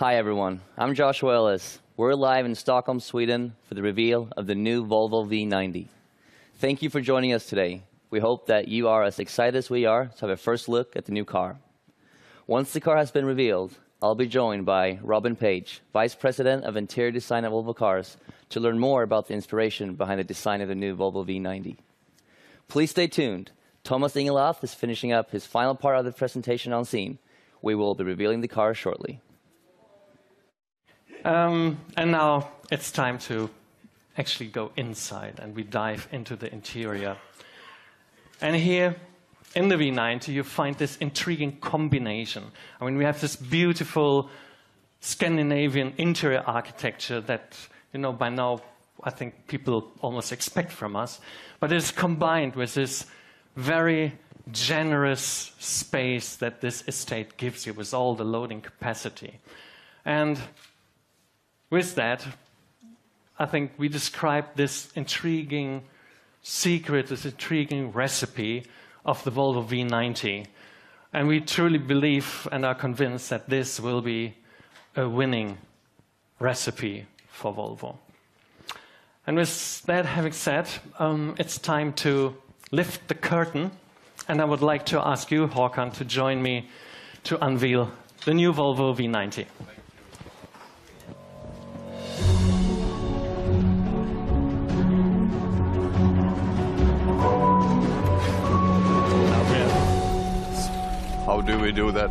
Hi everyone, I'm Joshua Ellis. We're live in Stockholm, Sweden for the reveal of the new Volvo V90. Thank you for joining us today. We hope that you are as excited as we are to have a first look at the new car. Once the car has been revealed, I'll be joined by Robin Page, Vice President of Interior Design at Volvo Cars, to learn more about the inspiration behind the design of the new Volvo V90. Please stay tuned. Thomas Ingeloth is finishing up his final part of the presentation on scene. We will be revealing the car shortly. And now it's time to actually go inside and we dive into the interior. And here in the V90 you find this intriguing combination. I mean, we have this beautiful Scandinavian interior architecture that, you know, by now I think people almost expect from us. But it's combined with this very generous space that this estate gives you with all the loading capacity. And with that, I think we describe this intriguing secret, this intriguing recipe of the Volvo V90. And we truly believe and are convinced that this will be a winning recipe for Volvo. And with that having said, it's time to lift the curtain. And I would like to ask you, Håkan, to join me to unveil the new Volvo V90. How do we do that?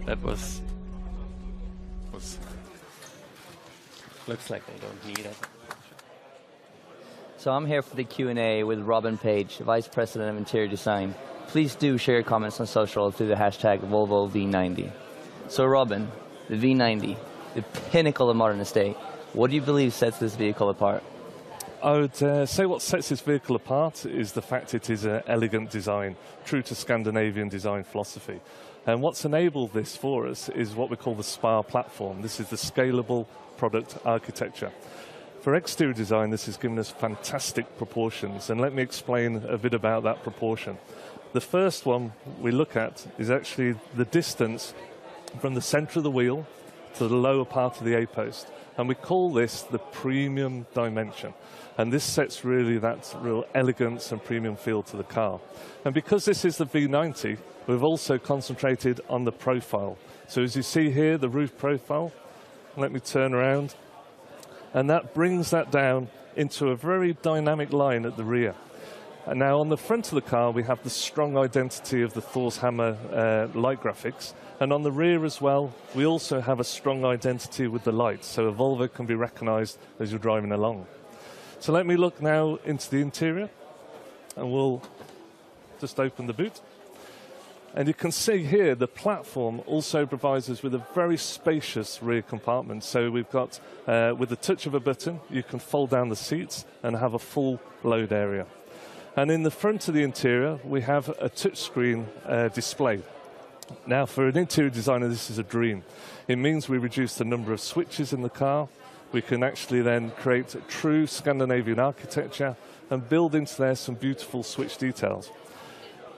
That was... Looks like they don't need it. So I'm here for the Q&A with Robin Page, Vice President of Interior Design. Please do share your comments on social through the hashtag Volvo V90. So Robin, the V90, the pinnacle of modern estate. What do you believe sets this vehicle apart? I would say what sets this vehicle apart is the fact it is an elegant design, true to Scandinavian design philosophy. And what's enabled this for us is what we call the SPA platform. This is the scalable product architecture. For exterior design, this has given us fantastic proportions, and let me explain a bit about that proportion. The first one we look at is actually the distance from the center of the wheel to the lower part of the A-post. And we call this the premium dimension. And this sets really that real elegance and premium feel to the car. And because this is the V90, we've also concentrated on the profile. So as you see here, the roof profile, let me turn around, and that brings that down into a very dynamic line at the rear. And now on the front of the car, we have the strong identity of the Thor's Hammer light graphics. And on the rear as well, we also have a strong identity with the lights, so a Volvo can be recognized as you're driving along. So let me look now into the interior, and we'll just open the boot. And you can see here the platform also provides us with a very spacious rear compartment. So we've got, with the touch of a button, you can fold down the seats and have a full load area. And in the front of the interior, we have a touchscreen display. Now, for an interior designer, this is a dream. It means we reduce the number of switches in the car. We can actually then create a true Scandinavian architecture and build into there some beautiful switch details.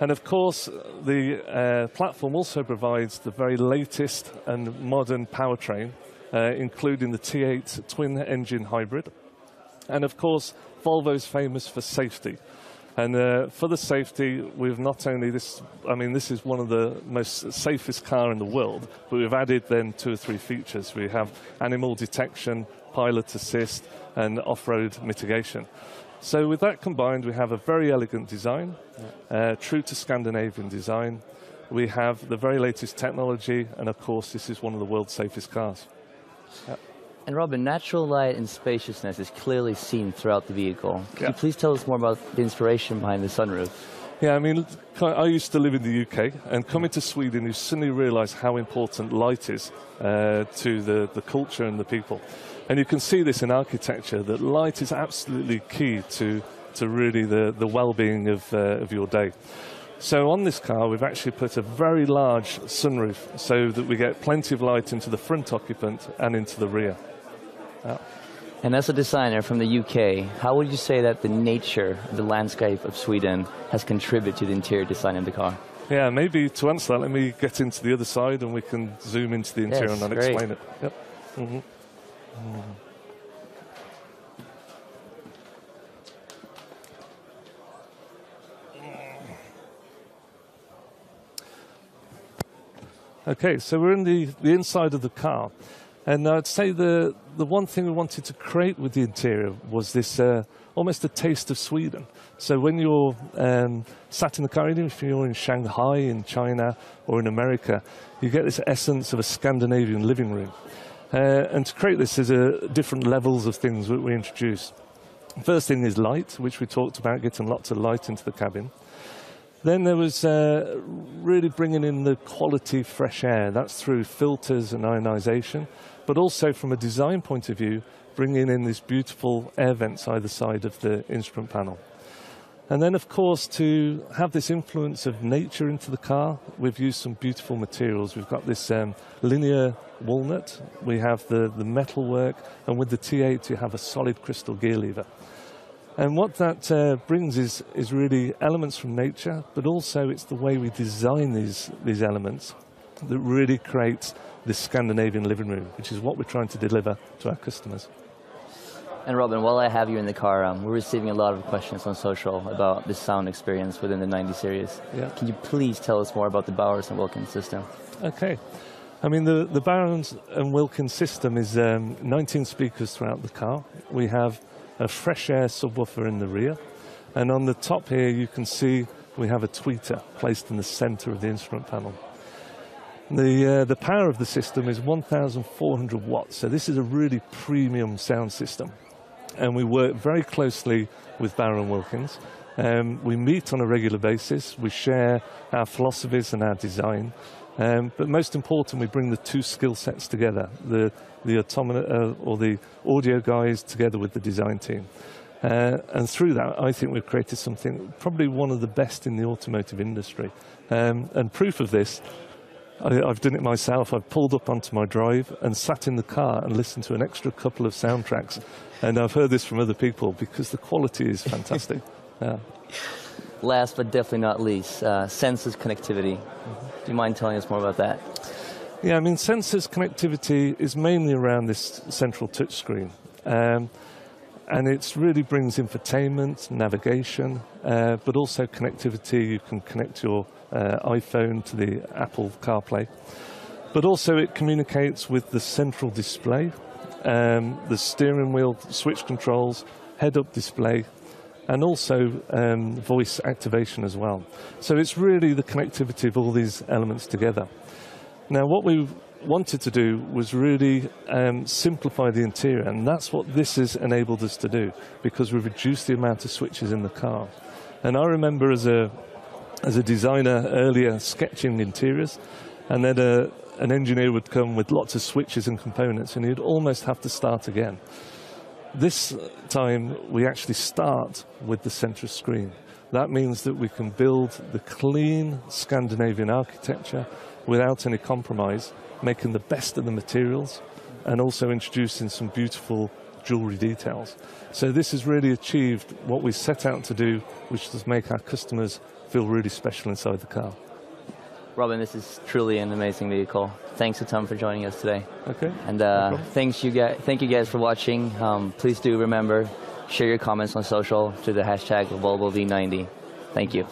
And of course, the platform also provides the very latest and modern powertrain, including the T8 twin-engine hybrid. And of course, Volvo's famous for safety. And for the safety, we've not only this, I mean, this is one of the most safest car in the world, but we've added then 2 or 3 features. We have animal detection, pilot assist, and off-road mitigation. So with that combined, we have a very elegant design, true to Scandinavian design. We have the very latest technology, and of course, this is one of the world's safest cars. And Robin, natural light and spaciousness is clearly seen throughout the vehicle. Could you please tell us more about the inspiration behind the sunroof? Yeah, I mean, I used to live in the UK, and coming to Sweden, you suddenly realise how important light is to the culture and the people. And you can see this in architecture, that light is absolutely key to really the well-being of your day. So on this car, we've actually put a very large sunroof so that we get plenty of light into the front occupant and into the rear. And as a designer from the UK, how would you say that the nature, the landscape of Sweden has contributed to the interior design of the car? Yeah, maybe to answer that, let me get into the other side and we can zoom into the interior Yes, and I'll great. explain it. Yep. Okay, so we're in the inside of the car. And I'd say the one thing we wanted to create with the interior was this almost a taste of Sweden. So when you're sat in the car, even if you're in Shanghai, in China, or in America, you get this essence of a Scandinavian living room. And to create this, there's different levels of things that we introduced. First thing is light, which we talked about, getting lots of light into the cabin. Then there was really bringing in the quality fresh air. That's through filters and ionization, but also from a design point of view, bringing in these beautiful air vents either side of the instrument panel. And then, of course, to have this influence of nature into the car, we've used some beautiful materials. We've got this linear walnut, we have the metalwork, and with the T8 you have a solid crystal gear lever. And what that brings is really elements from nature, but also it's the way we design these elements that really creates this Scandinavian living room, which is what we're trying to deliver to our customers. And Robin, while I have you in the car, we're receiving a lot of questions on social about the sound experience within the 90 series. Yeah. Can you please tell us more about the Bowers and Wilkins system? Okay. I mean, the Bowers and Wilkins system is 19 speakers throughout the car. We have a fresh air subwoofer in the rear. And on the top here, you can see we have a tweeter placed in the center of the instrument panel. The power of the system is 1,400 watts. So this is a really premium sound system. And we work very closely with Bowers and Wilkins. We meet on a regular basis. We share our philosophies and our design. But most important, we bring the two skill sets together, the audio guys together with the design team. And through that, I think we've created something probably one of the best in the automotive industry. And proof of this, I've done it myself. I've pulled up onto my drive and sat in the car and listened to an extra couple of soundtracks. And I've heard this from other people because the quality is fantastic. Yeah. Last but definitely not least, sensors connectivity. Do you mind telling us more about that? Yeah, I mean, sensors connectivity is mainly around this central touchscreen. And it really brings infotainment, navigation, but also connectivity. You can connect your iPhone to the Apple CarPlay. But also it communicates with the central display, the steering wheel switch controls, head-up display, and also voice activation as well. So it's really the connectivity of all these elements together. Now, what we wanted to do was really simplify the interior, and that's what this has enabled us to do, because we've reduced the amount of switches in the car. And I remember as a designer earlier sketching interiors, and then an engineer would come with lots of switches and components, and he'd almost have to start again. This time, we actually start with the central screen. That means that we can build the clean Scandinavian architecture without any compromise, making the best of the materials, and also introducing some beautiful jewelry details. So this has really achieved what we set out to do, which is make our customers feel really special inside the car. Robin, this is truly an amazing vehicle. Thanks a ton for joining us today. Okay. And thank you guys for watching. Please do remember, share your comments on social to the hashtag Volvo V90. Thank you.